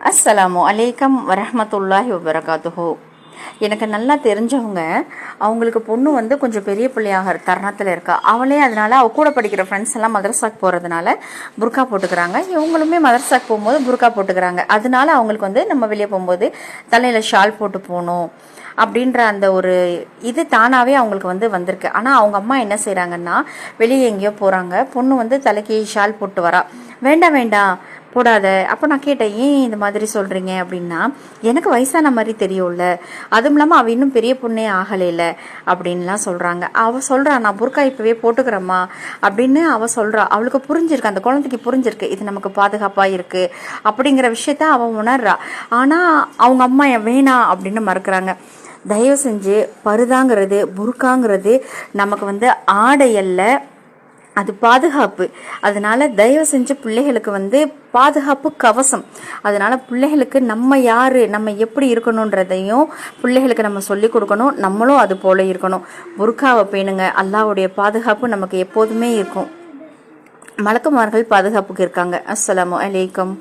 அஸ்ஸலாமு அலைக்கும் வரஹ்மத்துல்லாஹி வபரகாத்துஹு. எனக்கு நல்லா தெரிஞ்சவங்க, அவங்களுக்கு பொண்ணு வந்து கொஞ்சம் பெரிய பிள்ளையாக தருணத்தில் இருக்கா. அவளே அதனால அவ கூட படிக்கிற ஃப்ரெண்ட்ஸ் எல்லாம் மதரசாக்கு போகிறதுனால புர்கா போட்டுக்கிறாங்க. இவங்களுமே மதரசாக்கு போகும்போது புர்கா போட்டுக்கிறாங்க. அதனால அவங்களுக்கு வந்து நம்ம வெளியே போகும்போது தலையில் ஷால் போட்டு போகணும் அப்படின்ற அந்த ஒரு இது தானாகவே அவங்களுக்கு வந்து வந்திருக்கு. ஆனால் அவங்க அம்மா என்ன செய்கிறாங்கன்னா, வெளியே எங்கேயோ போகிறாங்க, பொண்ணு வந்து தலைக்கு ஷால் போட்டு வரா. வேண்டாம் வேண்டாம் போடாத. அப்போ நான் கேட்டேன், ஏன் இந்த மாதிரி சொல்கிறீங்க அப்படின்னா, எனக்கு வயசான மாதிரி தெரியும்ல, அதுவும் இல்லாமல் அவள் இன்னும் பெரிய பொண்ணே ஆகலைல அப்படின்லாம் சொல்கிறாங்க. அவள் சொல்கிறா, நான் புர்கா இப்போவே போட்டுக்கிறேம்மா அப்படின்னு அவள் சொல்கிறா. அவளுக்கு புரிஞ்சிருக்கு, அந்த குழந்தைக்கு புரிஞ்சிருக்கு இது நமக்கு பாதுகாப்பாக இருக்குது அப்படிங்கிற விஷயத்த அவள் உணர்றா. ஆனால் அவங்க அம்மா வேணாம் அப்படின்னு மறுக்கிறாங்க. தயவு செஞ்சு பருதாங்கிறது புர்காங்கிறது நமக்கு வந்து ஆடையல்ல, அது பாதுகாப்பு. அதனால தயவு செஞ்சு பிள்ளைகளுக்கு வந்து பாதுகாப்பு கவசம். அதனால பிள்ளைகளுக்கு நம்ம யாரு, நம்ம எப்படி இருக்கணுன்றதையும் பிள்ளைகளுக்கு நம்ம சொல்லி கொடுக்கணும். நம்மளும் அது போல இருக்கணும். புர்காவை பேணுங்க. அல்லாஹ்வுடைய பாதுகாப்பு நமக்கு எப்போதுமே இருக்கும். மலக்குமார்கள் பாதுகாப்புக்கு இருக்காங்க. அஸ்ஸலாமு அலைக்கும்.